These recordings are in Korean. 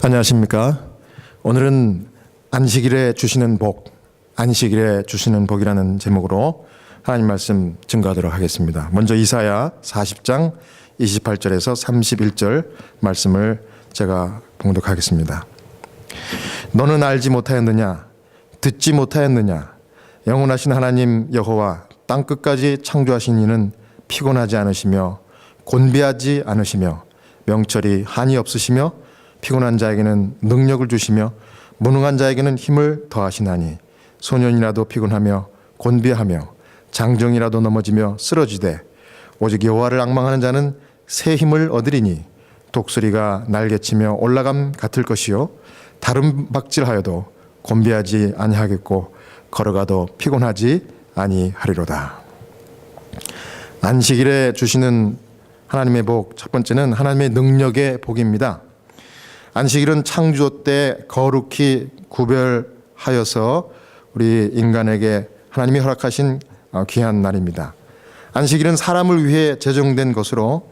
안녕하십니까. 오늘은 안식일에 주시는 복, 안식일에 주시는 복이라는 제목으로 하나님 말씀 증거하도록 하겠습니다. 먼저 이사야 40장 28절에서 31절 말씀을 제가 봉독하겠습니다. 너는 알지 못하였느냐? 듣지 못하였느냐? 영원하신 하나님 여호와 땅끝까지 창조하신 이는 피곤하지 않으시며 곤비하지 않으시며 명철이 한이 없으시며 피곤한 자에게는 능력을 주시며 무능한 자에게는 힘을 더하시나니 소년이라도 피곤하며 곤비하며 장정이라도 넘어지며 쓰러지되 오직 여호와를 앙망하는 자는 새 힘을 얻으리니 독수리가 날개치며 올라감 같을 것이요 다른 박질하여도 곤비하지 아니하겠고 걸어가도 피곤하지 아니하리로다. 안식일에 주시는 하나님의 복, 첫 번째는 하나님의 능력의 복입니다. 안식일은 창조 때 거룩히 구별하여서 우리 인간에게 하나님이 허락하신 귀한 날입니다. 안식일은 사람을 위해 제정된 것으로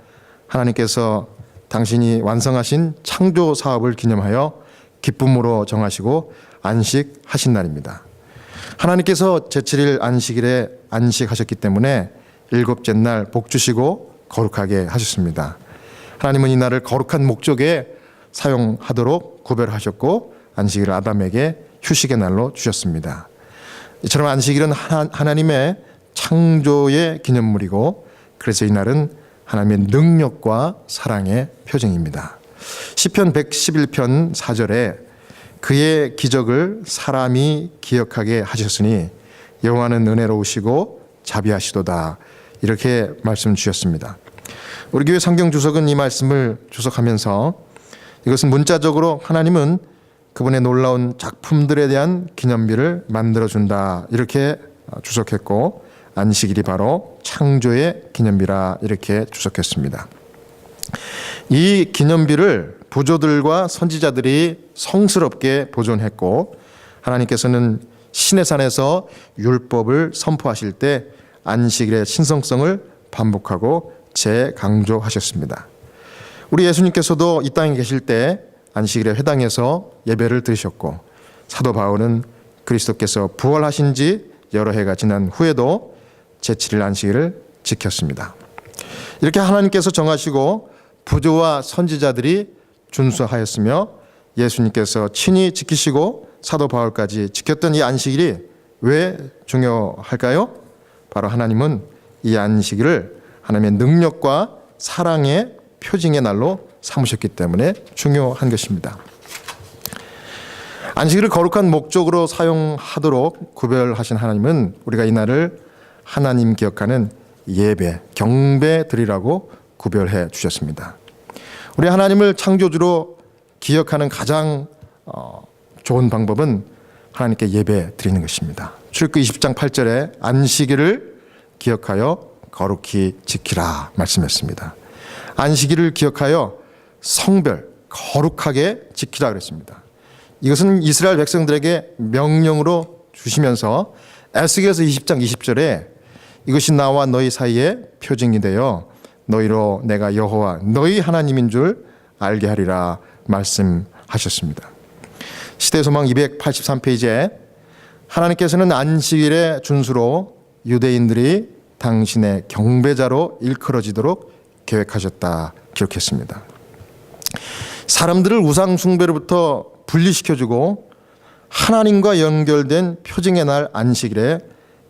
하나님께서 당신이 완성하신 창조 사업을 기념하여 기쁨으로 정하시고 안식하신 날입니다. 하나님께서 제7일 안식일에 안식하셨기 때문에 일곱째 날 복 주시고 거룩하게 하셨습니다. 하나님은 이 날을 거룩한 목적에 사용하도록 구별하셨고 안식일을 아담에게 휴식의 날로 주셨습니다. 이처럼 안식일은 하나님의 창조의 기념물이고 그래서 이 날은 하나님의 능력과 사랑의 표징입니다. 시편 111편 4절에 그의 기적을 사람이 기억하게 하셨으니 여호와는 은혜로우시고 자비하시도다, 이렇게 말씀 주셨습니다. 우리 교회 성경 주석은 이 말씀을 주석하면서 이것은 문자적으로 하나님은 그분의 놀라운 작품들에 대한 기념비를 만들어준다, 이렇게 주석했고 안식일이 바로 창조의 기념비라 이렇게 주석했습니다. 이 기념비를 부조들과 선지자들이 성스럽게 보존했고 하나님께서는 시내산에서 율법을 선포하실 때 안식일의 신성성을 반복하고 재강조하셨습니다. 우리 예수님께서도 이 땅에 계실 때 안식일에 회당에서 예배를 드리셨고 사도 바울은 그리스도께서 부활하신 지 여러 해가 지난 후에도 제7일 안식일을 지켰습니다. 이렇게 하나님께서 정하시고 부조와 선지자들이 준수하였으며 예수님께서 친히 지키시고 사도 바울까지 지켰던 이 안식일이 왜 중요할까요? 바로 하나님은 이 안식일을 하나님의 능력과 사랑의 표징의 날로 삼으셨기 때문에 중요한 것입니다. 안식일을 거룩한 목적으로 사용하도록 구별하신 하나님은 우리가 이 날을 하나님 기억하는 예배, 경배 드리라고 구별해 주셨습니다. 우리 하나님을 창조주로 기억하는 가장 좋은 방법은 하나님께 예배 드리는 것입니다. 출애굽기 20장 8절에 안식일을 기억하여 거룩히 지키라 말씀했습니다. 안식일을 기억하여 성별, 거룩하게 지키라 그랬습니다. 이것은 이스라엘 백성들에게 명령으로 주시면서 에스겔서 20장 20절에 이것이 나와 너희 사이에 표징이 되어 너희로 내가 여호와 너희 하나님인 줄 알게 하리라 말씀하셨습니다. 시대소망 283페이지에 하나님께서는 안식일의 준수로 유대인들이 당신의 경배자로 일컬어지도록 계획하셨다 기록했습니다. 사람들을 우상 숭배로부터 분리시켜주고 하나님과 연결된 표징의 날 안식일에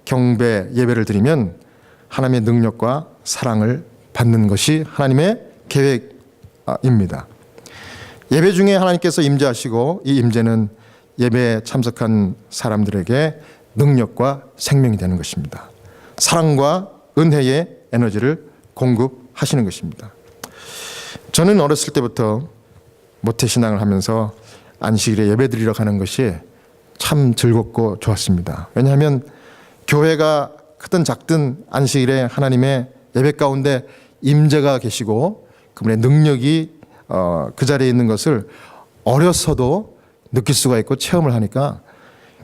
경배 예배를 드리면 하나님의 능력과 사랑을 받는 것이 하나님의 계획입니다. 예배 중에 하나님께서 임재하시고 이 임재는 예배에 참석한 사람들에게 능력과 생명이 되는 것입니다. 사랑과 은혜의 에너지를 공급하시는 것입니다. 저는 어렸을 때부터 모태신앙을 하면서 안식일에 예배드리러 가는 것이 참 즐겁고 좋았습니다. 왜냐하면 교회가 크든 작든 안식일에 하나님의 예배 가운데 임재가 계시고 그분의 능력이 그 자리에 있는 것을 어려서도 느낄 수가 있고 체험을 하니까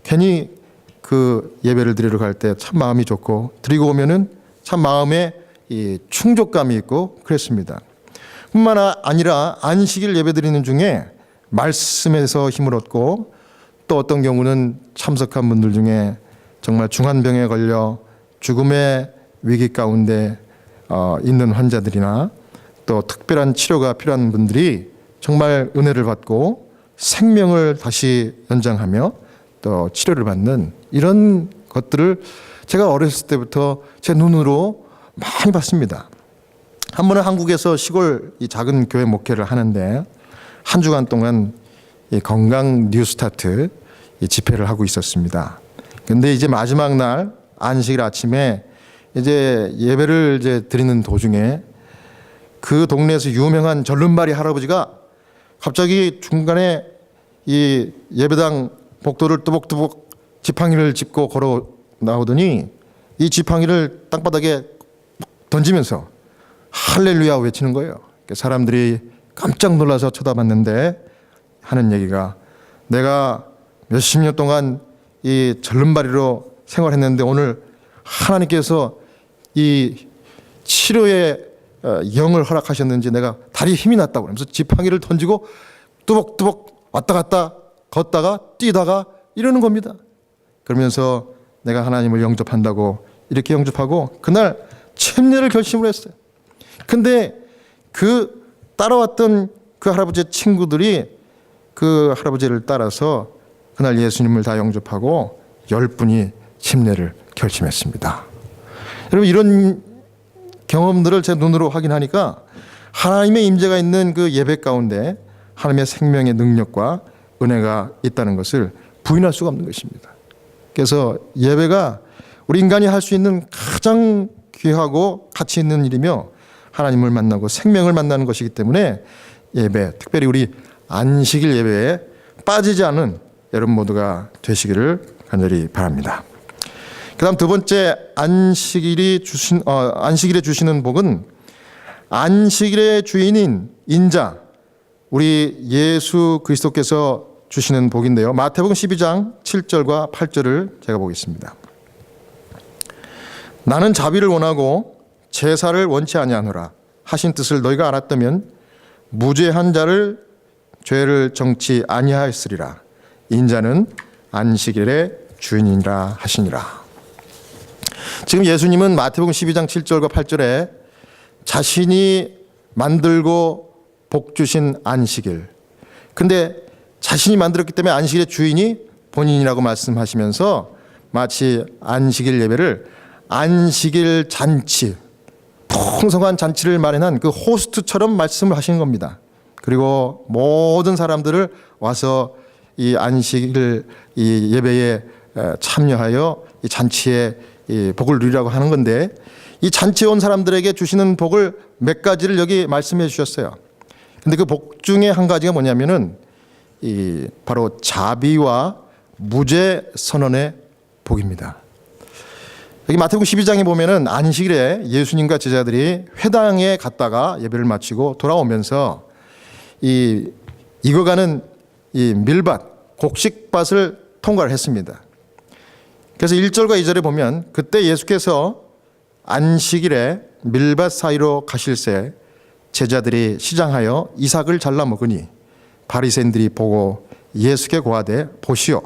괜히 그 예배를 드리러 갈 때 참 마음이 좋고 드리고 오면은 참 마음에 이 충족감이 있고 그랬습니다. 뿐만 아니라 안식일 예배 드리는 중에 말씀에서 힘을 얻고 또 어떤 경우는 참석한 분들 중에 정말 중환병에 걸려 죽음의 위기 가운데 있는 환자들이나 또 특별한 치료가 필요한 분들이 정말 은혜를 받고 생명을 다시 연장하며 또 치료를 받는 이런 것들을 제가 어렸을 때부터 제 눈으로 많이 봤습니다. 한 번은 한국에서 시골 이 작은 교회 목회를 하는데 한 주간 동안 이 건강 뉴스타트 이 집회를 하고 있었습니다. 근데 이제 마지막 날 안식일 아침에 이제 예배를 이제 드리는 도중에 그 동네에서 유명한 절름발이 할아버지가 갑자기 중간에 이 예배당 복도를 뚜벅뚜벅 지팡이를 짚고 걸어 나오더니 이 지팡이를 땅바닥에 던지면서 할렐루야 외치는 거예요. 사람들이 깜짝 놀라서 쳐다봤는데 하는 얘기가 내가 몇십 년 동안 이 절름발이로 생활했는데 오늘 하나님께서 이 치료의 영을 허락하셨는지 내가 다리에 힘이 났다고 그러면서 지팡이를 던지고 뚜벅뚜벅 왔다 갔다 걷다가 뛰다가 이러는 겁니다. 그러면서 내가 하나님을 영접한다고 이렇게 영접하고 그날 침례를 결심을 했어요. 근데 그 따라왔던 그 할아버지의 친구들이 그 할아버지를 따라서 그날 예수님을 다 영접하고 10분이 침례를 결심했습니다. 여러분 이런 경험들을 제 눈으로 확인하니까 하나님의 임재가 있는 그 예배 가운데 하나님의 생명의 능력과 은혜가 있다는 것을 부인할 수가 없는 것입니다. 그래서 예배가 우리 인간이 할 수 있는 가장 귀하고 가치 있는 일이며 하나님을 만나고 생명을 만나는 것이기 때문에 예배, 특별히 우리 안식일 예배에 빠지지 않은 여러분 모두가 되시기를 간절히 바랍니다. 그다음 두 번째 안식일에 주시는 복은 안식일의 주인인 인자 우리 예수 그리스도께서 주시는 복인데요. 마태복음 12장 7절과 8절을 제가 보겠습니다. 나는 자비를 원하고 제사를 원치 아니하노라 하신 뜻을 너희가 알았다면 무죄한 자를 죄를 정치 아니하였으리라. 인자는 안식일의 주인이라 하시니라. 지금 예수님은 마태복음 12장 7절과 8절에 자신이 만들고 복 주신 안식일, 근데 자신이 만들었기 때문에 안식일의 주인이 본인이라고 말씀하시면서 마치 안식일 예배를 안식일 잔치, 풍성한 잔치를 마련한 그 호스트처럼 말씀을 하시는 겁니다. 그리고 모든 사람들을 와서 이 안식일 이 예배에 참여하여 이 잔치에 이 복을 누리라고 하는 건데 이 잔치에 온 사람들에게 주시는 복을 몇 가지를 여기 말씀해 주셨어요. 근데 그 복 중에 한 가지가 뭐냐면은 이 바로 자비와 무죄 선언의 복입니다. 여기 마태복음 12장에 보면은 안식일에 예수님과 제자들이 회당에 갔다가 예배를 마치고 돌아오면서 이 익어가는 이 밀밭, 곡식밭을 통과를 했습니다. 그래서 1절과 2절에 보면 그때 예수께서 안식일에 밀밭 사이로 가실새 제자들이 시장하여 이삭을 잘라 먹으니 바리새인들이 보고 예수께 고하되 보시오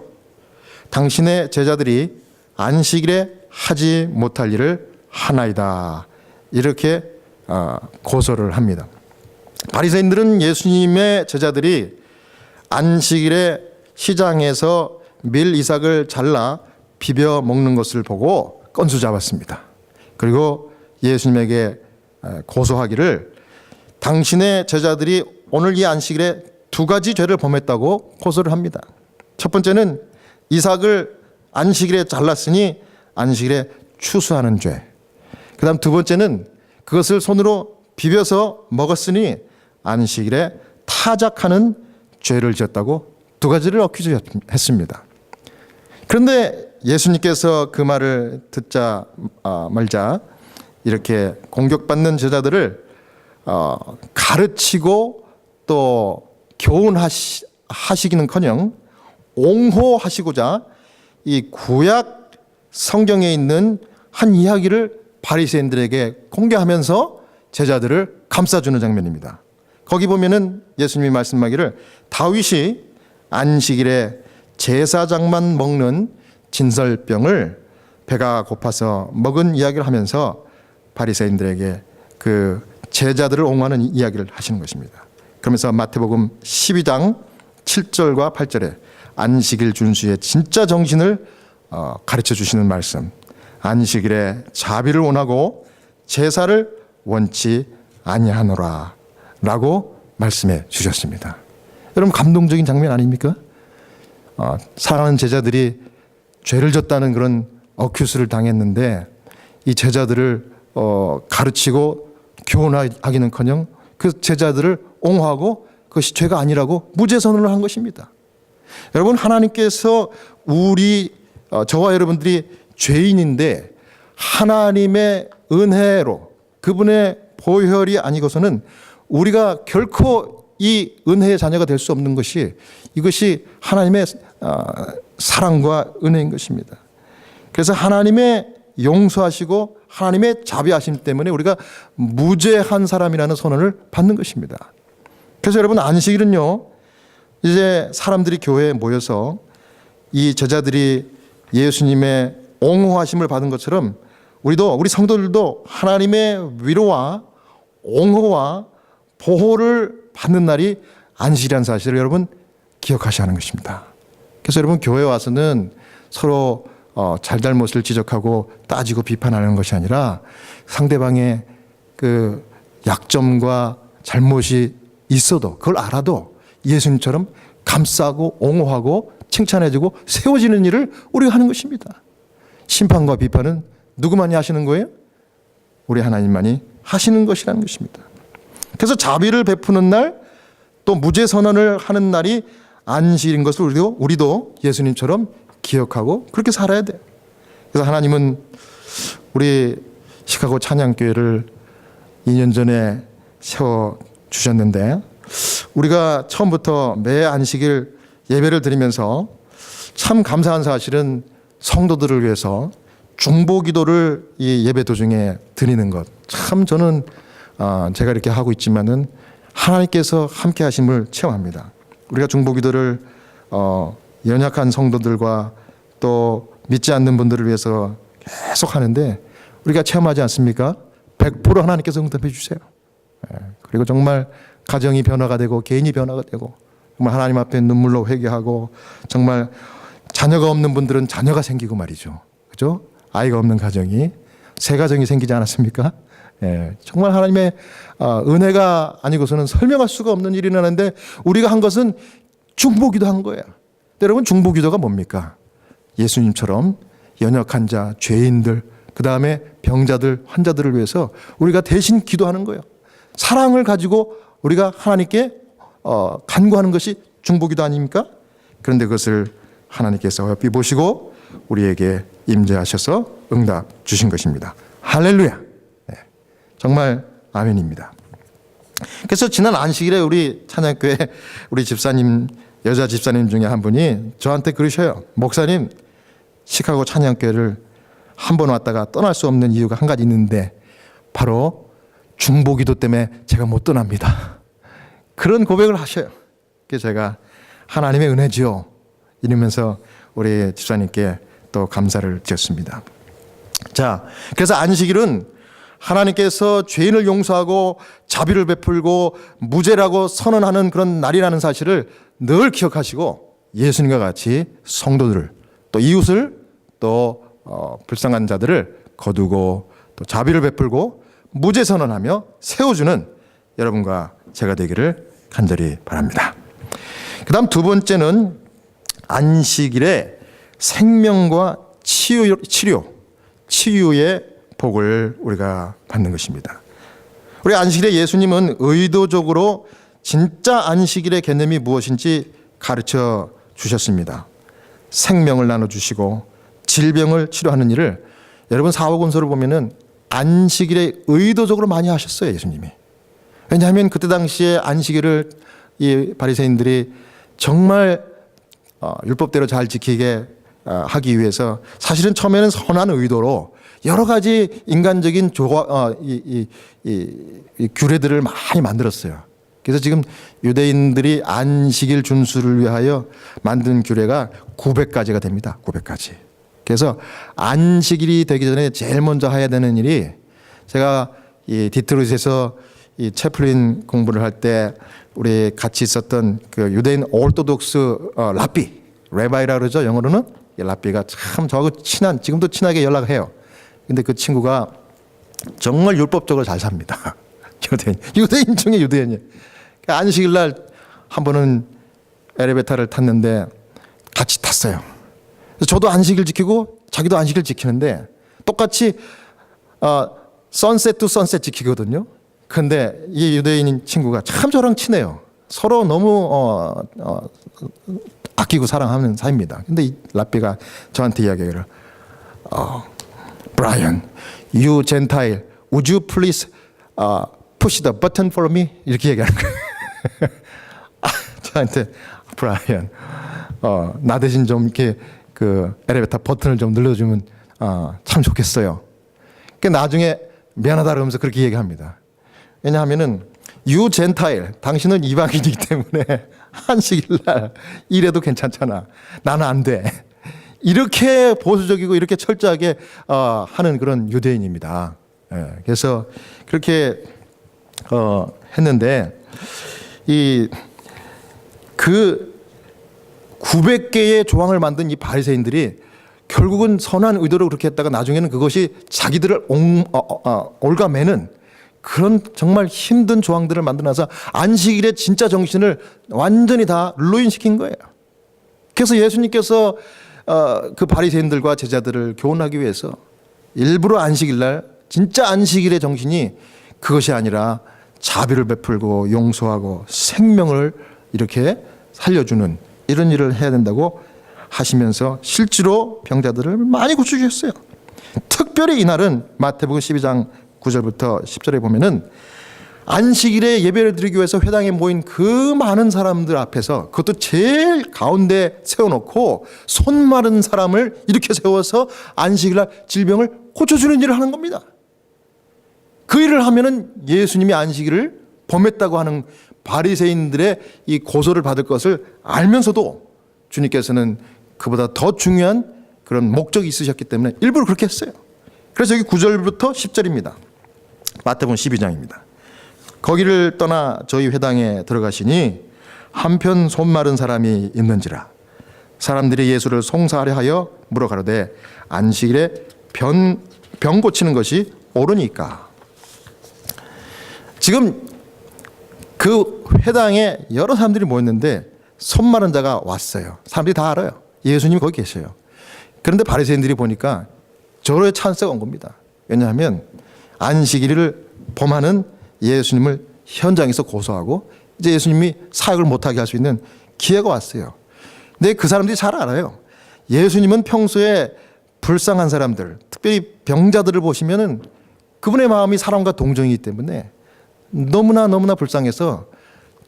당신의 제자들이 안식일에 하지 못할 일을 하나이다 이렇게 고소를 합니다. 바리새인들은 예수님의 제자들이 안식일에 시장에서 밀 이삭을 잘라 비벼 먹는 것을 보고 건수 잡았습니다. 그리고 예수님에게 고소하기를 당신의 제자들이 오늘 이 안식일에 두 가지 죄를 범했다고 고소를 합니다. 첫 번째는 이삭을 안식일에 잘랐으니 안식일에 추수하는 죄. 그 다음 두 번째는 그것을 손으로 비벼서 먹었으니 안식일에 타작하는 죄를 지었다고 두 가지를 어큐즈했습니다. 그런데 예수님께서 그 말을 듣자 말자 이렇게 공격받는 제자들을 가르치고 또 교훈하시기는커녕 옹호하시고자 이 구약 성경에 있는 한 이야기를 바리새인들에게 공개하면서 제자들을 감싸주는 장면입니다. 거기 보면은 예수님이 말씀하기를 다윗이 안식일에 제사장만 먹는 진설병을 배가 고파서 먹은 이야기를 하면서 바리새인들에게 그 제자들을 옹호하는 이야기를 하시는 것입니다. 그러면서 마태복음 12장 7절과 8절에 안식일 준수의 진짜 정신을 가르쳐 주시는 말씀. 안식일에 자비를 원하고 제사를 원치 아니하노라 라고 말씀해 주셨습니다. 여러분, 감동적인 장면 아닙니까? 사랑하는 제자들이 죄를 졌다는 그런 어큐스를 당했는데 이 제자들을 가르치고 교훈하기는커녕 그 제자들을 옹호하고 그것이 죄가 아니라고 무죄선언을 한 것입니다. 여러분, 하나님께서 저와 여러분들이 죄인인데 하나님의 은혜로 그분의 보혈이 아니고서는 우리가 결코 이 은혜의 자녀가 될 수 없는 것이 이것이 하나님의 사랑과 은혜인 것입니다. 그래서 하나님의 용서하시고 하나님의 자비하심 때문에 우리가 무죄한 사람이라는 선언을 받는 것입니다. 그래서 여러분, 안식일은요, 이제 사람들이 교회에 모여서 이 제자들이 예수님의 옹호하심을 받은 것처럼 우리 성도들도 하나님의 위로와 옹호와 보호를 받는 날이 안식이라는 사실을 여러분 기억하셔야 하는 것입니다. 그래서 여러분, 교회에 와서는 서로 잘잘못을 지적하고 따지고 비판하는 것이 아니라 상대방의 그 약점과 잘못이 있어도 그걸 알아도 예수님처럼 감싸고 옹호하고 칭찬해주고 세워지는 일을 우리가 하는 것입니다. 심판과 비판은 누구만이 하시는 거예요? 우리 하나님만이 하시는 것이라는 것입니다. 그래서 자비를 베푸는 날, 또 무죄 선언을 하는 날이 안식일인 것을 우리도 예수님처럼 기억하고 그렇게 살아야 돼요. 그래서 하나님은 우리 시카고 찬양교회를 2년 전에 세워주셨는데 우리가 처음부터 매 안식일 예배를 드리면서 참 감사한 사실은 성도들을 위해서 중보기도를 이 예배 도중에 드리는 것, 참 저는 제가 이렇게 하고 있지만은 하나님께서 함께 하심을 체험합니다. 우리가 중보기도를 연약한 성도들과 또 믿지 않는 분들을 위해서 계속 하는데 우리가 체험하지 않습니까? 100% 하나님께서 응답해 주세요. 그리고 정말 가정이 변화가 되고 개인이 변화가 되고 정말 하나님 앞에 눈물로 회개하고 정말 자녀가 없는 분들은 자녀가 생기고 말이죠. 그죠? 아이가 없는 가정이 새 가정이 생기지 않았습니까? 정말 하나님의 은혜가 아니고서는 설명할 수가 없는 일이 나는데 우리가 한 것은 중보기도 한 거예요. 여러분, 중보기도가 뭡니까? 예수님처럼 연약한 자, 죄인들, 그 다음에 병자들, 환자들을 위해서 우리가 대신 기도하는 거예요. 사랑을 가지고 우리가 하나님께 간구하는 것이 중보기도 아닙니까? 그런데 그것을 하나님께서 어여삐 보시고 우리에게 임재하셔서 응답 주신 것입니다. 할렐루야. 정말 아멘입니다. 그래서 지난 안식일에 우리 찬양교회 우리 집사님, 여자 집사님 중에 한 분이 저한테 그러셔요. 목사님, 시카고 찬양교회를 한 번 왔다가 떠날 수 없는 이유가 한 가지 있는데 바로 중보기도 때문에 제가 못 떠납니다. 그런 고백을 하셔요. 그래서 제가 하나님의 은혜지요 이러면서 우리 집사님께 또 감사를 드렸습니다. 자, 그래서 안식일은 하나님께서 죄인을 용서하고 자비를 베풀고 무죄라고 선언하는 그런 날이라는 사실을 늘 기억하시고 예수님과 같이 성도들을 또 이웃을 또 불쌍한 자들을 거두고 또 자비를 베풀고 무죄 선언하며 세워주는 여러분과 제가 되기를 간절히 바랍니다. 그 다음 두 번째는 안식일에 생명과 치유의 복을 우리가 받는 것입니다. 우리 안식일에 예수님은 의도적으로 진짜 안식일의 개념이 무엇인지 가르쳐 주셨습니다. 생명을 나눠주시고 질병을 치료하는 일을 여러분 사복음서를 보면은 안식일에 의도적으로 많이 하셨어요, 예수님이. 왜냐하면 그때 당시에 안식일을 이 바리새인들이 정말 율법대로 잘 지키게 하기 위해서 사실은 처음에는 선한 의도로 여러 가지 인간적인 규례들을 많이 만들었어요. 그래서 지금 유대인들이 안식일 준수를 위하여 만든 규례가 900가지가 됩니다. 900가지. 그래서 안식일이 되기 전에 제일 먼저 해야 되는 일이, 제가 이 디트로이트에서 이 채플린 공부를 할 때 우리 같이 있었던 그 유대인 오르토독스 레바이라 그러죠. 영어로는. 이 라비가 참 저하고 지금도 친하게 연락해요. 근데 그 친구가 정말 율법적으로 잘 삽니다. 유대인 중에 유대인이에요. 안식일 날 한 번은 엘리베이터를 탔는데 같이 탔어요. 그래서 저도 안식일 지키고 자기도 안식일 지키는데 똑같이 선셋 투 선셋 지키거든요. 근데 이 유대인 친구가 참 저랑 친해요. 서로 너무 아끼고 사랑하는 사이입니다. 근데 이 라비가 저한테 이야기를 Brian, you Gentile, would you please push the button for me? 이렇게 얘기하는 거예요. 저한테 Brian, 나 대신 좀 이렇게 그 엘리베이터 버튼을 좀 눌러주면 참 좋겠어요. 그 나중에 미안하다 그러면서 그렇게 얘기합니다. 왜냐하면은 You Gentile, 당신은 이방인이기 때문에 안식일 날 일해도 괜찮잖아. 나는 안 돼. 이렇게 보수적이고 이렇게 철저하게 하는 그런 유대인입니다. 그래서 그렇게 했는데 그 900개의 조항을 만든 이 바리새인들이 결국은 선한 의도로 그렇게 했다가 나중에는 그것이 자기들을 올가매는 그런 정말 힘든 조항들을 만들어서 안식일의 진짜 정신을 완전히 다 루인시킨 거예요. 그래서 예수님께서 그 바리새인들과 제자들을 교훈하기 위해서 일부러 안식일 날 진짜 안식일의 정신이 그것이 아니라 자비를 베풀고 용서하고 생명을 이렇게 살려주는 이런 일을 해야 된다고 하시면서 실제로 병자들을 많이 고쳐주셨어요. 특별히 이날은 마태복음 12장 9절부터 10절에 보면은 안식일에 예배를 드리기 위해서 회당에 모인 그 많은 사람들 앞에서, 그것도 제일 가운데 세워놓고 손 마른 사람을 이렇게 세워서 안식일날 질병을 고쳐주는 일을 하는 겁니다. 그 일을 하면은 예수님이 안식일을 범했다고 하는 바리새인들의 이 고소를 받을 것을 알면서도 주님께서는 그보다 더 중요한 그런 목적이 있으셨기 때문에 일부러 그렇게 했어요. 그래서 여기 9절부터 10절입니다. 마태복음 12장입니다. 거기를 떠나 저희 회당에 들어가시니 한편 손 마른 사람이 있는지라. 사람들이 예수를 송사하려 하여 물어가로되 안식일에 병 고치는 것이 옳으니까. 지금 그 회당에 여러 사람들이 모였는데 손 마른 자가 왔어요. 사람들이 다 알아요. 예수님이 거기 계셔요. 그런데 바리새인들이 보니까 저로의 찬스가 온 겁니다. 왜냐하면 안식일을 범하는 예수님을 현장에서 고소하고 이제 예수님이 사역을 못하게 할 수 있는 기회가 왔어요. 근데 그 사람들이 잘 알아요. 예수님은 평소에 불쌍한 사람들, 특별히 병자들을 보시면은 그분의 마음이 사람과 동정이기 때문에 너무나 불쌍해서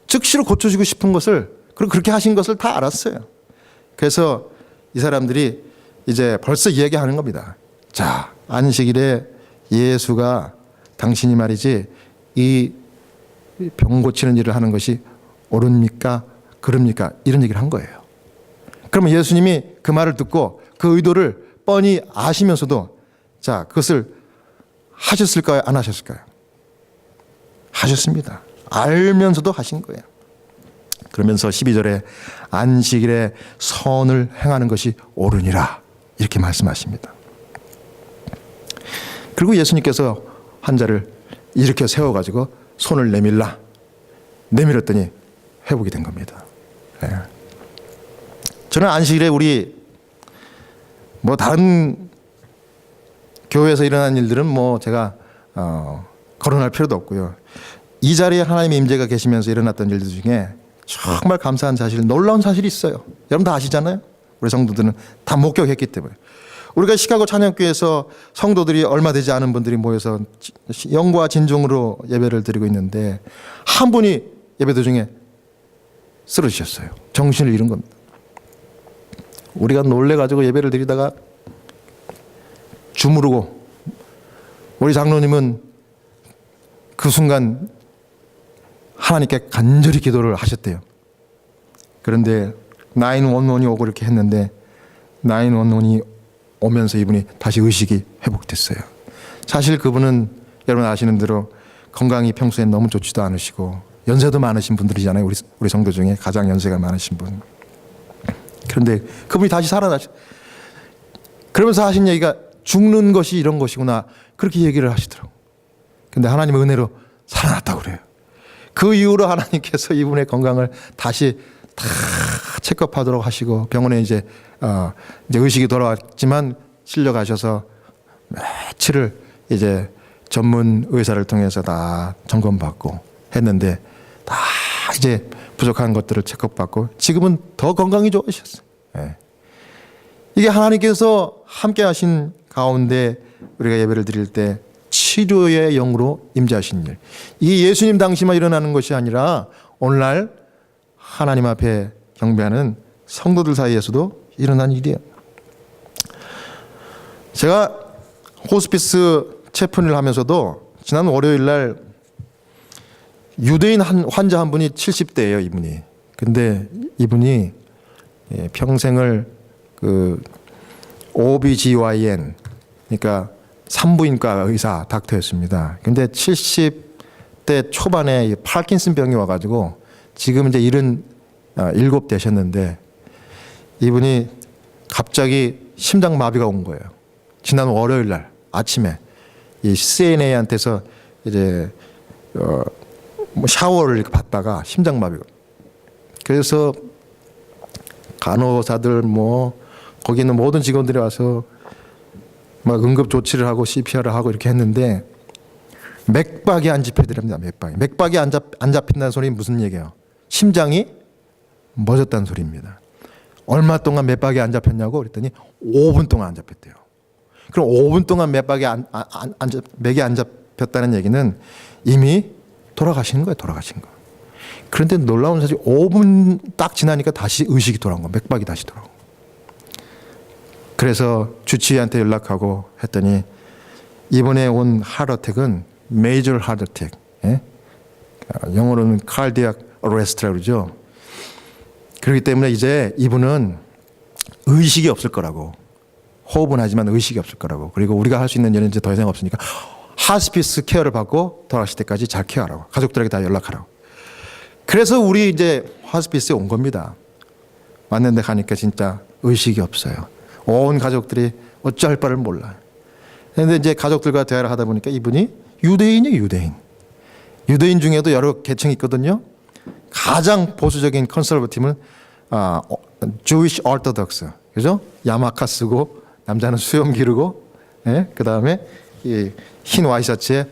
즉시로 고쳐주고 싶은 것을, 그리고 그렇게 하신 것을 다 알았어요. 그래서 이 사람들이 이제 벌써 이야기하는 겁니다. 자, 안식일에 예수가 당신이 말이지 이 병 고치는 일을 하는 것이 옳습니까? 그럽니까? 이런 얘기를 한 거예요. 그러면 예수님이 그 말을 듣고 그 의도를 뻔히 아시면서도 자, 그것을 하셨을까요? 안 하셨을까요? 하셨습니다. 알면서도 하신 거예요. 그러면서 12절에 안식일에 선을 행하는 것이 옳으니라 이렇게 말씀하십니다. 그리고 예수님께서 환자를 이렇게 세워가지고 손을 내밀었더니 회복이 된 겁니다. 네. 저는 안식일에 우리 다른 교회에서 일어난 일들은 제가 거론할 필요도 없고요. 이 자리에 하나님의 임재가 계시면서 일어났던 일들 중에 정말 감사한 사실, 놀라운 사실이 있어요. 여러분 다 아시잖아요. 우리 성도들은 다 목격했기 때문에. 우리가 시카고 찬양교회에서 성도들이 얼마 되지 않은 분들이 모여서 영과 진정으로 예배를 드리고 있는데 한 분이 예배 도중에 쓰러지셨어요. 정신을 잃은 겁니다. 우리가 놀래가지고 예배를 드리다가 주무르고, 우리 장로님은 그 순간 하나님께 간절히 기도를 하셨대요. 그런데 911이 오고 이렇게 했는데 911이 오면서 이분이 다시 의식이 회복됐어요. 사실 그분은 여러분 아시는 대로 건강이 평소에 너무 좋지도 않으시고 연세도 많으신 분들이잖아요. 우리 성도 중에 가장 연세가 많으신 분. 그런데 그분이 다시 살아나시. 그러면서 하신 얘기가 죽는 것이 이런 것이구나 그렇게 얘기를 하시더라고요. 근데 하나님의 은혜로 살아났다고 그래요. 그 이후로 하나님께서 이분의 건강을 다시 다 체크업하도록 하시고 병원에 이제 의식이 돌아왔지만 실려가셔서 며칠을 이제 전문 의사를 통해서 다 점검받고 했는데 다 이제 부족한 것들을 체크업받고 지금은 더 건강이 좋으셨어요. 네. 이게 하나님께서 함께 하신 가운데 우리가 예배를 드릴 때 치료의 영으로 임재하신 일. 이게 예수님 당시만 일어나는 것이 아니라 오늘날 하나님 앞에 경배하는 성도들 사이에서도 일어난 일이에요. 제가 호스피스 체폰을 하면서도 지난 월요일 날 유대인 환자 한 분이 70대예요, 이분이. 근데 이분이 평생을 그 OBGYN 그러니까 산부인과 의사 닥터였습니다. 근데 70대 초반에 파킨슨 병이 와가지고 지금 이제 77 되셨는데 이분이 갑자기 심장 마비가 온 거예요. 지난 월요일 날 아침에 이 CNA한테서 이제 뭐 샤워를 이렇게 받다가 심장 마비가. 그래서 간호사들 뭐 거기 있는 모든 직원들이 와서 막 응급 조치를 하고 CPR을 하고 이렇게 했는데 맥박이 안 잡혀더랍니다. 맥박이 안 잡힌다는 소리는 무슨 얘기예요? 심장이 멎었다는 소리입니다. 얼마 동안 맥박이 안 잡혔냐고 그랬더니 5분 동안 안 잡혔대요. 그럼 5분 동안 맥이 안 잡혔다는 얘기는 이미 돌아가신 거예요. 돌아가신 거. 그런데 놀라운 사실 5분 딱 지나니까 다시 의식이 돌아온 거예요. 맥박이 다시 돌아온 거예요. 그래서 주치의한테 연락하고 했더니 이번에 온 하트어택은 메이저 하트어택, 영어로는 cardiac arrest라고 그러죠. 그렇기 때문에 이제 이분은 의식이 없을 거라고. 호흡은 하지만 의식이 없을 거라고. 그리고 우리가 할 수 있는 일은 이제 더 이상 없으니까 하스피스 케어를 받고 돌아가실 때까지 잘 케어하라고. 가족들에게 다 연락하라고. 그래서 우리 이제 하스피스에 온 겁니다. 왔는데 가니까 진짜 의식이 없어요. 온 가족들이 어찌할 바를 몰라요. 그런데 이제 가족들과 대화를 하다 보니까 이분이 유대인이에요, 유대인. 유대인 중에도 여러 계층이 있거든요. 가장 보수적인 컨서버티브는 Jewish Orthodox, 그죠? 야마카 쓰고 남자는 수염 기르고, 그 다음에 흰 와이셔츠에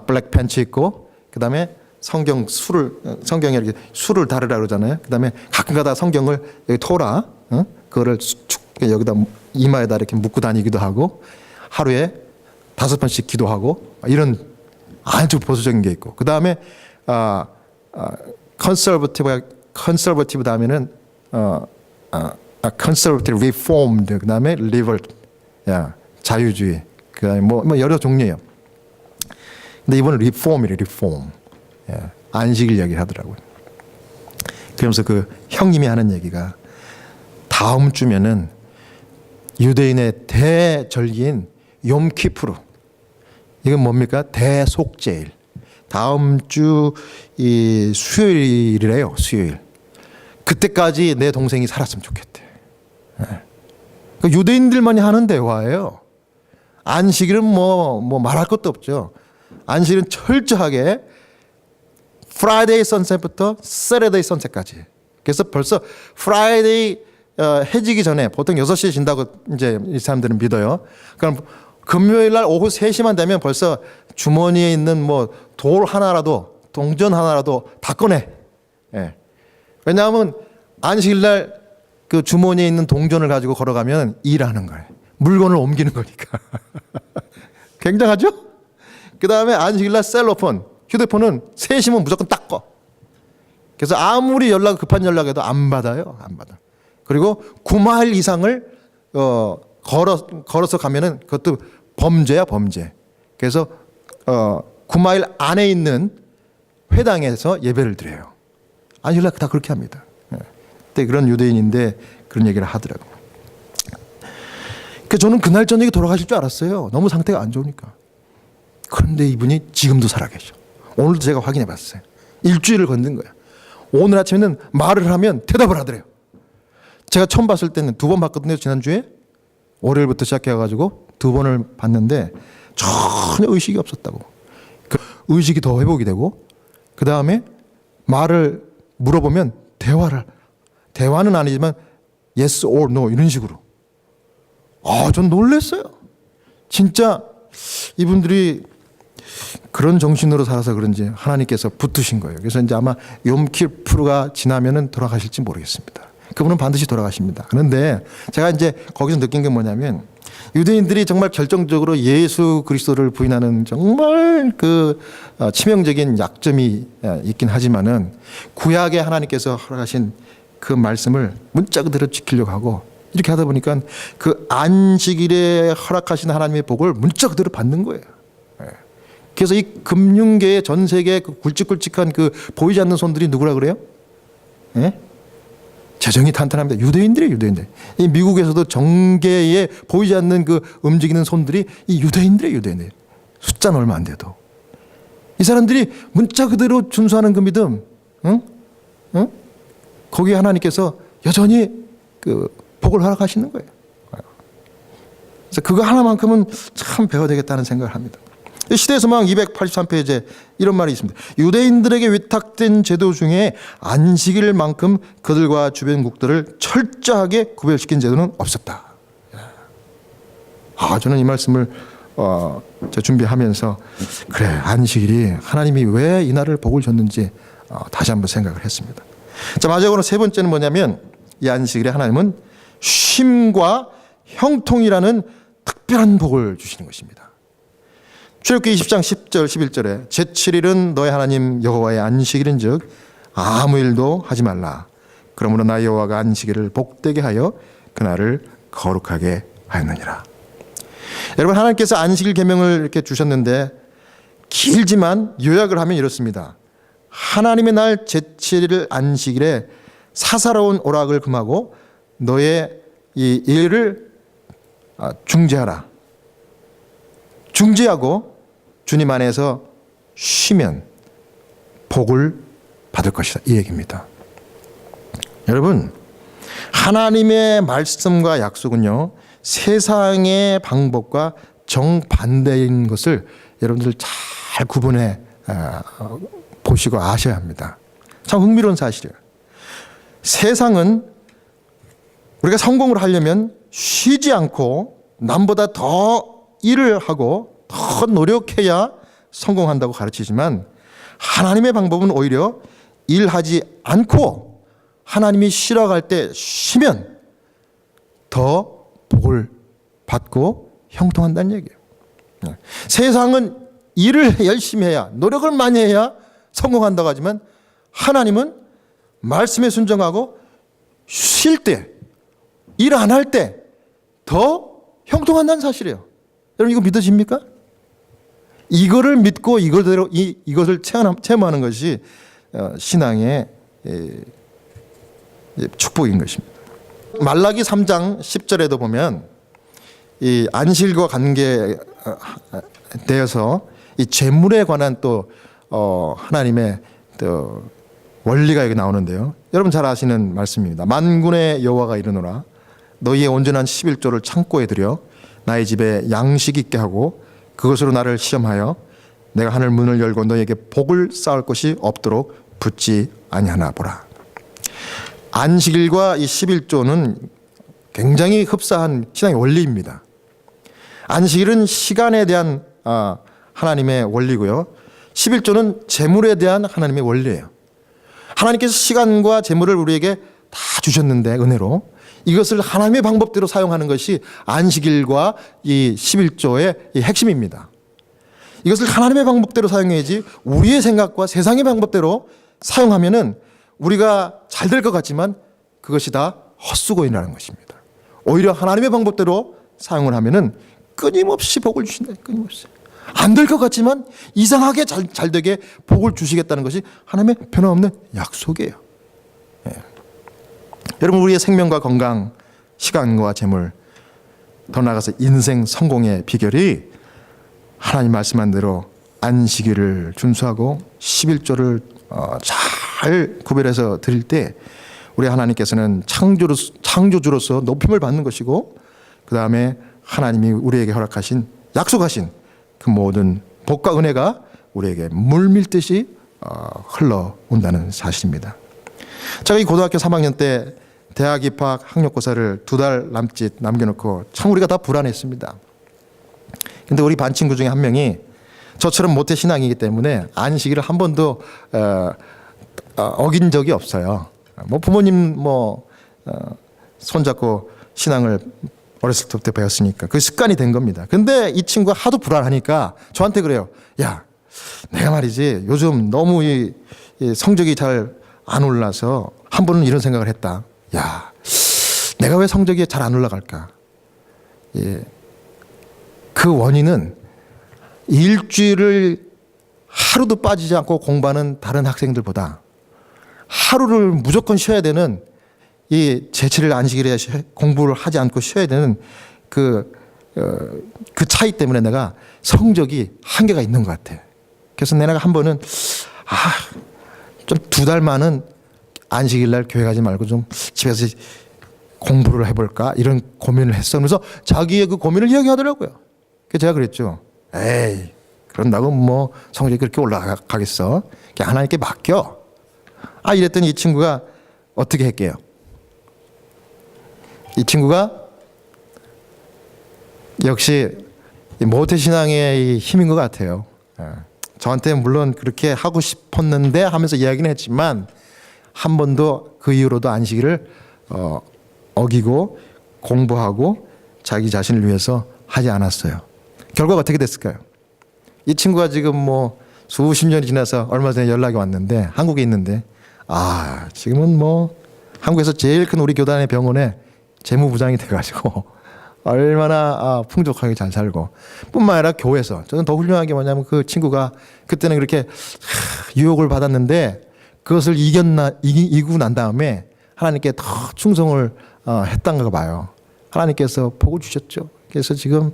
블랙 팬츠 입고, 그 다음에 성경에 이렇게 술을 다르라 그러잖아요. 그 다음에 가끔가다 성경을 여기 토라, 그거를 여기다 이마에다 이렇게 묶고 다니기도 하고 하루에 5번씩 기도하고 이런 아주 보수적인 게 있고 그 다음에 컨서버티브 다음에는 컨서버티브 리폼드 그 다음에 리버트 자유주의 그 다음에 뭐 여러 종류예요. 근데 이번은 리폼이래 리폼 안식일 얘기를 하더라고요. 그러면서 그 형님이 하는 얘기가 다음 주면은 유대인의 대절기인 욤키푸르 이건 뭡니까? 대속죄일. 다음 주 이 수요일이래요. 수요일. 그때까지 내 동생이 살았으면 좋겠대. 유대인들만이 하는 대화예요. 안식일은 뭐 말할 것도 없죠. 안식일은 철저하게 프라이데이 선셋부터 세러데이 선셋까지. 그래서 벌써 프라이데이 해지기 전에 보통 6시에 진다고 이제 이 사람들은 믿어요. 그럼 금요일 날 오후 3시만 되면 벌써 주머니에 있는 뭐 돌 하나라도 동전 하나라도 다 꺼내. 왜냐하면 안식일 날 그 주머니에 있는 동전을 가지고 걸어가면 일하는 거예요. 물건을 옮기는 거니까. 굉장하죠? 그 다음에 안식일 날 셀로폰, 휴대폰은 3시면 무조건 딱 꺼. 그래서 아무리 급한 연락해도 안 받아요. 안 받아. 그리고 9마일 이상을 걸어서 가면은 그것도 범죄야 범죄. 그래서 9마일 안에 있는 회당에서 예배를 드려요. 안식일날 다 그렇게 합니다. 그때 그런 유대인인데 그런 얘기를 하더라고요. 그래서 저는 그날 저녁에 돌아가실 줄 알았어요. 너무 상태가 안 좋으니까. 그런데 이분이 지금도 살아계셔. 오늘도 제가 확인해 봤어요. 일주일을 건든 거야. 오늘 아침에는 말을 하면 대답을 하더래요. 제가 처음 봤을 때는 2번 봤거든요. 지난주에. 월요일부터 시작해가지고 2번을 봤는데 전혀 의식이 없었다고. 그 의식이 더 회복이 되고 그 다음에 말을 물어보면 대화는 아니지만 yes or no 이런 식으로. 전 놀랐어요. 진짜 이분들이 그런 정신으로 살아서 그런지 하나님께서 붙으신 거예요. 그래서 이제 아마 욤키푸르가 지나면은 돌아가실지 모르겠습니다. 그분은 반드시 돌아가십니다. 그런데 제가 이제 거기서 느낀 게 뭐냐면 유대인들이 정말 결정적으로 예수 그리스도를 부인하는 정말 그 치명적인 약점이 있긴 하지만은 구약에 하나님께서 허락하신 그 말씀을 문자 그대로 지키려고 하고 이렇게 하다 보니까 그 안식일에 허락하신 하나님의 복을 문자 그대로 받는 거예요. 그래서 이 금융계의 전 세계 그 굵직굵직한 그 보이지 않는 손들이 누구라 그래요? 예? 재정이 탄탄합니다. 유대인들이에요, 유대인들. 이 미국에서도 정계에 보이지 않는 그 움직이는 손들이 이 유대인들이에요, 유대인들. 숫자는 얼마 안 돼도. 이 사람들이 문자 그대로 준수하는 그 믿음, 거기에 하나님께서 여전히 그 복을 허락하시는 거예요. 그래서 그거 하나만큼은 참 배워야 되겠다는 생각을 합니다. 시대소망 283페이지에 이런 말이 있습니다. 유대인들에게 위탁된 제도 중에 안식일만큼 그들과 주변국들을 철저하게 구별시킨 제도는 없었다. 저는 이 말씀을 준비하면서 그래 안식일이 하나님이 왜 이 날을 복을 줬는지 다시 한번 생각을 했습니다. 자, 마지막으로 세 번째는 뭐냐면 이 안식일에 하나님은 쉼과 형통이라는 특별한 복을 주시는 것입니다. 출애굽기 20장 10절 11절에 제7일은 너의 하나님 여호와의 안식일인즉 아무 일도 하지 말라. 그러므로 나 여호와가 안식일을 복되게 하여 그날을 거룩하게 하였느니라. 여러분 하나님께서 안식일 계명을 이렇게 주셨는데 길지만 요약을 하면 이렇습니다. 하나님의 날 제7일 안식일에 사사로운 오락을 금하고 너의 이 일을 중지하라. 중지하고 주님 안에서 쉬면 복을 받을 것이다. 이 얘기입니다. 여러분 하나님의 말씀과 약속은요 세상의 방법과 정반대인 것을 여러분들 잘 구분해 보시고 아셔야 합니다. 참 흥미로운 사실이에요. 세상은 우리가 성공을 하려면 쉬지 않고 남보다 더 일을 하고 더 노력해야 성공한다고 가르치지만 하나님의 방법은 오히려 일하지 않고 하나님이 쉬러 갈 때 쉬면 더 복을 받고 형통한다는 얘기예요. 세상은 일을 열심히 해야 노력을 많이 해야 성공한다고 하지만 하나님은 말씀에 순종하고 쉴 때 일 안 할 때 더 형통한다는 사실이에요. 여러분 이거 믿어집니까? 이거를 믿고 이것대로 이것을 체험하는 것이 신앙의 축복인 것입니다. 말라기 3장 10절에도 보면 이 안식일과 관계되어서 이 재물에 관한 또 하나님의 또 원리가 여기 나오는데요. 여러분 잘 아시는 말씀입니다. 만군의 여호와가 이르노라 너희의 온전한 11조를 창고에 들여 나의 집에 양식 있게 하고 그것으로 나를 시험하여 내가 하늘 문을 열고 너희에게 복을 쌓을 것이 없도록 붙지 아니하나 보라. 안식일과 이 11조는 굉장히 흡사한 신앙의 원리입니다. 안식일은 시간에 대한 하나님의 원리고요. 11조는 재물에 대한 하나님의 원리예요. 하나님께서 시간과 재물을 우리에게 다 주셨는데 은혜로 이것을 하나님의 방법대로 사용하는 것이 안식일과 이 11조의 이 핵심입니다. 이것을 하나님의 방법대로 사용해야지 우리의 생각과 세상의 방법대로 사용하면은 우리가 잘 될 것 같지만 그것이 다 헛수고이라는 것입니다. 오히려 하나님의 방법대로 사용을 하면은 끊임없이 복을 주신다. 끊임없이. 안 될 것 같지만 이상하게 잘 되게 복을 주시겠다는 것이 하나님의 변함없는 약속이에요. 예. 여러분, 우리의 생명과 건강, 시간과 재물, 더 나아가서 인생 성공의 비결이 하나님 말씀한 대로 안식일을 준수하고 11조를 잘 구별해서 드릴 때 우리 하나님께서는 창조주로서 높임을 받는 것이고, 그 다음에 하나님이 우리에게 허락하신, 약속하신 그 모든 복과 은혜가 우리에게 물밀듯이 흘러온다는 사실입니다. 제가 이 고등학교 3학년 때 대학 입학 학력고사를 2달 남짓 남겨놓고 참 우리가 다 불안했습니다. 근데 우리 반 친구 중에 한 명이 저처럼 모태 신앙이기 때문에 안식일을 한 번도 어긴 적이 없어요. 뭐 부모님 손잡고 신앙을 어렸을 때부터 배웠으니까 그 습관이 된 겁니다. 근데 이 친구가 하도 불안하니까 저한테 그래요. 야, 내가 말이지 요즘 너무 이 성적이 잘 안 올라서 한 번은 이런 생각을 했다. 야, 내가 왜 성적이 잘 안 올라갈까? 예. 그 원인은 일주일을 하루도 빠지지 않고 공부하는 다른 학생들보다 하루를 무조건 쉬어야 되는, 이 제칠일 안식일에 공부를 하지 않고 쉬어야 되는 그 차이 때문에 내가 성적이 한계가 있는 것 같아. 그래서 내가 한 번은 좀 2달만은 안식일 날 교회 가지 말고 좀 집에서 공부를 해볼까 이런 고민을 했어. 그래서 자기의 그 고민을 이야기하더라고요. 그래서 제가 그랬죠. 에이, 그런다고 뭐 성적이 그렇게 올라가겠어? 그냥 하나님께 맡겨. 이랬더니 이 친구가 어떻게 했게요? 이 친구가 역시 모태신앙의 힘인 것 같아요. 저한테 물론 그렇게 하고 싶었는데 하면서 이야기는 했지만 한 번도 그 이후로도 안식일을 어기고 공부하고 자기 자신을 위해서 하지 않았어요. 결과가 어떻게 됐을까요? 이 친구가 지금 뭐 수십 년이 지나서 얼마 전에 연락이 왔는데, 한국에 있는데 지금은 뭐 한국에서 제일 큰 우리 교단의 병원에 재무부장이 돼가지고 얼마나 풍족하게 잘 살고, 뿐만 아니라 교회에서 저는 더 훌륭한 게 뭐냐면 그 친구가 그때는 그렇게 유혹을 받았는데 그것을 이기고 난 다음에 하나님께 더 충성을 했던가 봐요. 하나님께서 복을 주셨죠. 그래서 지금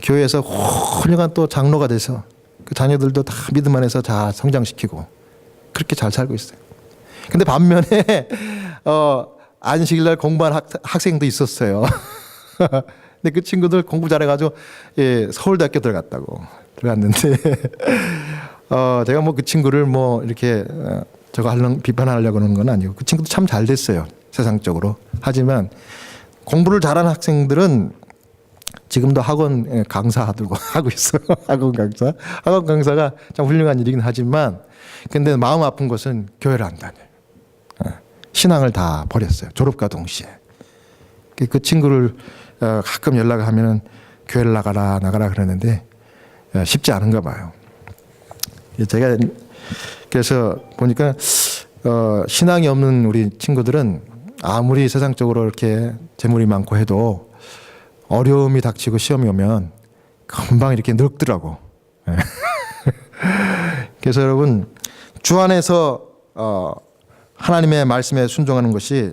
교회에서 훌륭한 또 장로가 돼서 그 자녀들도 다 믿음 안에서 다 성장시키고 그렇게 잘 살고 있어요. 근데 반면에 안식일날 공부한 학생도 있었어요. 근데 그 친구들 공부 잘해가지고 서울대학교 들어갔는데 제가 뭐 그 친구를 뭐 이렇게 비판하려고 하는 건 아니고 그 친구도 참 잘 됐어요, 세상적으로. 하지만 공부를 잘하는 학생들은 지금도 학원 강사하고 하고 있어요. 학원 강사가 참 훌륭한 일이긴 하지만, 근데 마음 아픈 것은 교회를 안 다녀요. 신앙을 다 버렸어요, 졸업과 동시에. 그 친구를 가끔 연락하면은 교회를 나가라 그러는데 쉽지 않은가 봐요. 제가 그래서 보니까 신앙이 없는 우리 친구들은 아무리 세상적으로 이렇게 재물이 많고 해도 어려움이 닥치고 시험이 오면 금방 이렇게 늙더라고. 그래서 여러분, 주 안에서 하나님의 말씀에 순종하는 것이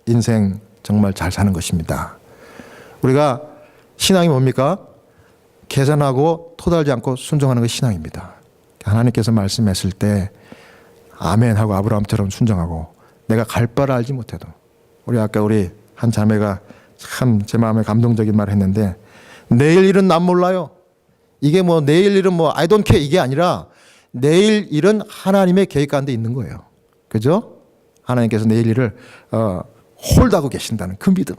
인생 정말 잘 사는 것입니다. 우리가 신앙이 뭡니까? 계산하고 토달지 않고 순종하는 것이 신앙입니다. 하나님께서 말씀했을 때 아멘 하고 아브라함처럼 순종하고, 내가 갈 바를 알지 못해도, 아까 우리 한 자매가 참 제 마음에 감동적인 말을 했는데, 내일 일은 난 몰라요. 이게 뭐 내일 일은 뭐 I don't care 이게 아니라 내일 일은 하나님의 계획 가운데 있는 거예요. 그죠? 하나님께서 내일 일을 홀드하고 계신다는 그 믿음,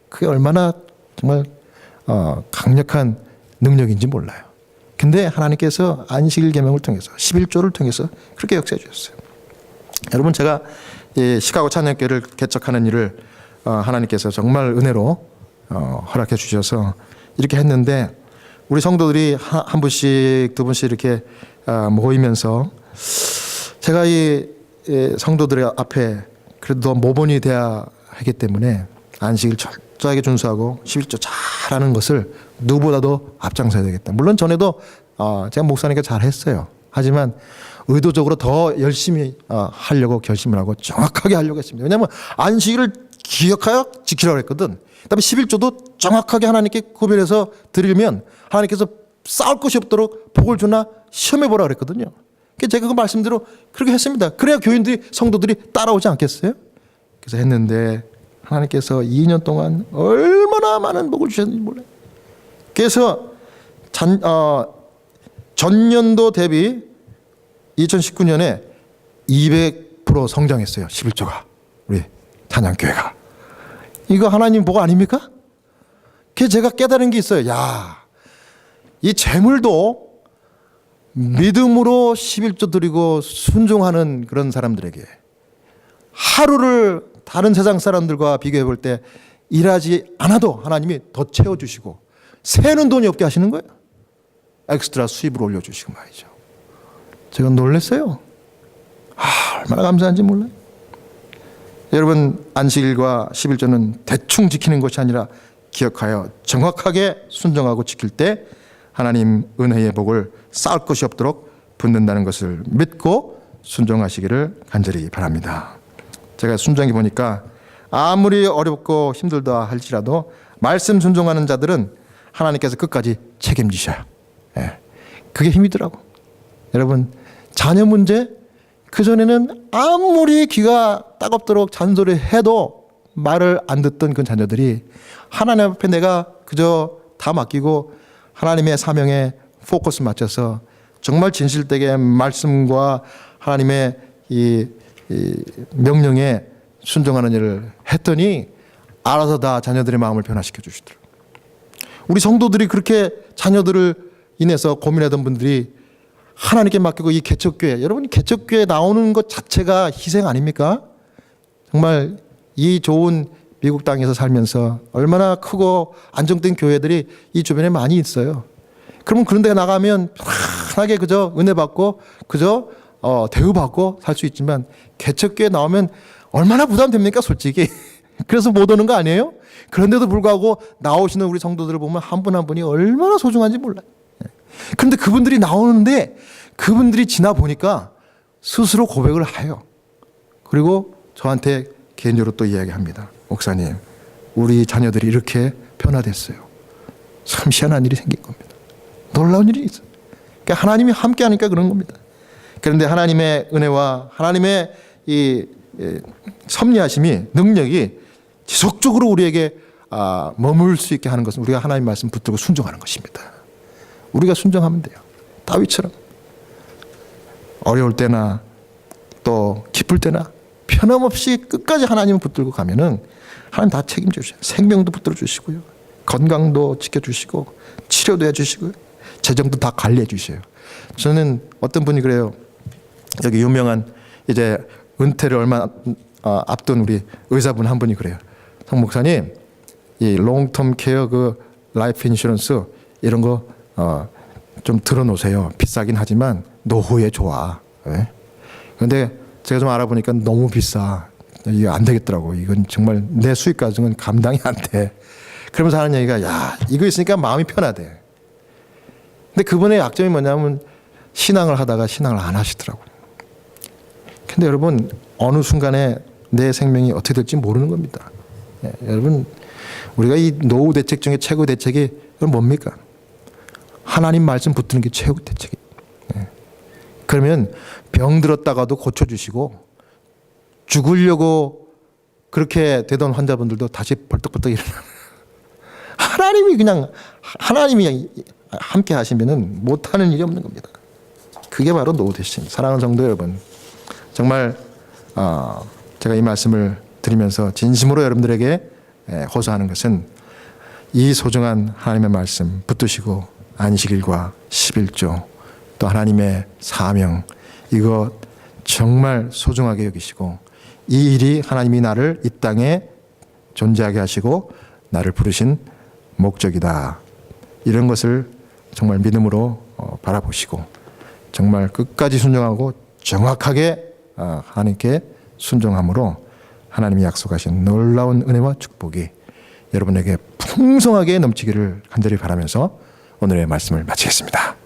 그게 얼마나 정말 강력한 능력인지 몰라요. 근데 하나님께서 안식일 계명을 통해서 11조를 통해서 그렇게 역사해 주셨어요. 여러분, 제가 이 시카고 찬양교회를 개척하는 일을 하나님께서 정말 은혜로 허락해 주셔서 이렇게 했는데, 우리 성도들이 한 분씩 두 분씩 이렇게 모이면서 제가 이 성도들의 앞에 그래도 모범이 돼야 하기 때문에 안식일 철저하게 준수하고 11조 잘하는 것을 누구보다도 앞장서야 되겠다. 물론 전에도 제가 목사니까 잘했어요. 하지만 의도적으로 더 열심히 하려고 결심을 하고 정확하게 하려고 했습니다. 왜냐하면 안식일을 기억하여 지키라고 했거든. 그다음에 11조도 정확하게 하나님께 구별해서 드리면 하나님께서 싸울 것이 없도록 복을 주나 시험해 보라 그랬거든요. 그래서 제가 그 말씀대로 그렇게 했습니다. 그래야 교인들이 성도들이 따라오지 않겠어요? 그래서 했는데 하나님께서 2년 동안 얼마나 많은 복을 주셨는지 몰라요. 그래서 전년도 대비 2019년에 200% 성장했어요. 11조가 우리 찬양교회가. 이거 하나님 복 아닙니까? 그래서 제가 깨달은 게 있어요. 야, 이 재물도 믿음으로 11조 드리고 순종하는 그런 사람들에게 하루를 다른 세상 사람들과 비교해 볼 때 일하지 않아도 하나님이 더 채워주시고 새는 돈이 없게 하시는 거예요. 엑스트라 수입을 올려주시고 말이죠. 제가 놀랐어요. 얼마나 감사한지 몰라요. 여러분, 안식일과 11조는 대충 지키는 것이 아니라 기억하여 정확하게 순종하고 지킬 때 하나님 은혜의 복을 쌓을 것이 없도록 붙는다는 것을 믿고 순종하시기를 간절히 바랍니다. 제가 순종해 보니까 아무리 어렵고 힘들다 할지라도 말씀 순종하는 자들은 하나님께서 끝까지 책임지셔요. 그게 힘이더라고. 여러분, 자녀 문제, 그전에는 아무리 귀가 따갑도록 잔소리해도 말을 안 듣던 그 자녀들이 하나님 앞에 내가 그저 다 맡기고 하나님의 사명에 포커스 맞춰서 정말 진실되게 말씀과 하나님의 이 명령에 순종하는 일을 했더니 알아서 다 자녀들의 마음을 변화시켜 주시더라고요. 우리 성도들이 그렇게 자녀들을 인해서 고민하던 분들이 하나님께 맡기고 이 개척교회, 여러분 개척교회 나오는 것 자체가 희생 아닙니까? 정말 이 좋은 미국 땅에서 살면서 얼마나 크고 안정된 교회들이 이 주변에 많이 있어요. 그러면 그런 데 나가면 편하게 그저 은혜 받고 그저 대우받고 살 수 있지만 개척교회 나오면 얼마나 부담됩니까 솔직히. 그래서 못 오는 거 아니에요? 그런데도 불구하고 나오시는 우리 성도들을 보면 한 분 한 분이 얼마나 소중한지 몰라요. 그런데 그분들이 나오는데 그분들이 지나 보니까 스스로 고백을 해요. 그리고 저한테 개인적으로 또 이야기합니다. 목사님, 우리 자녀들이 이렇게 변화됐어요. 참 희한한 일이 생긴 겁니다. 놀라운 일이 있어요. 그러니까 하나님이 함께 하니까 그런 겁니다. 그런데 하나님의 은혜와 하나님의 이 섭리하심이, 능력이 지속적으로 우리에게 머물 수 있게 하는 것은 우리가 하나님 말씀 붙들고 순종하는 것입니다. 우리가 순종하면 돼요. 다윗처럼 어려울 때나 또 기쁠 때나 편함없이 끝까지 하나님을 붙들고 가면은 하나님 다 책임져 주셔요. 생명도 붙들어 주시고요, 건강도 지켜주시고 치료도 해주시고요, 재정도 다 관리해 주셔요. 저는 어떤 분이 그래요. 여기 유명한 이제 은퇴를 얼마 앞둔 우리 의사분 한 분이 그래요. 성 목사님, 이 롱텀 케어 그 라이프 인슈런스 이런 거 좀 들어놓으세요. 비싸긴 하지만 노후에 좋아. 그런데 제가 좀 알아보니까 너무 비싸. 이게 안 되겠더라고. 이건 정말 내 수익 가정은 감당이 안 돼. 그러면서 하는 얘기가, 야, 이거 있으니까 마음이 편하대. 근데 그분의 약점이 뭐냐면 신앙을 하다가 신앙을 안 하시더라고요. 근데 여러분, 어느 순간에 내 생명이 어떻게 될지 모르는 겁니다. 여러분, 우리가 이 노후 대책 중에 최고 대책이 그건 뭡니까? 하나님 말씀 붙드는 게 최고 대책이에요. 그러면 병 들었다가도 고쳐주시고, 죽으려고 그렇게 되던 환자분들도 다시 벌떡벌떡 일어나는, 하나님이 그냥, 하나님이 함께 하시면은 못하는 일이 없는 겁니다. 그게 바로 노후 대책입니다. 사랑하는 성도 여러분, 정말 제가 이 말씀을 드리면서 진심으로 여러분들에게 호소하는 것은 이 소중한 하나님의 말씀 붙드시고 안식일과 11조 또 하나님의 사명, 이거 정말 소중하게 여기시고, 이 일이 하나님이 나를 이 땅에 존재하게 하시고 나를 부르신 목적이다, 이런 것을 정말 믿음으로 바라보시고 정말 끝까지 순종하고 정확하게 하나님께 순종함으로 하나님이 약속하신 놀라운 은혜와 축복이 여러분에게 풍성하게 넘치기를 간절히 바라면서 오늘의 말씀을 마치겠습니다.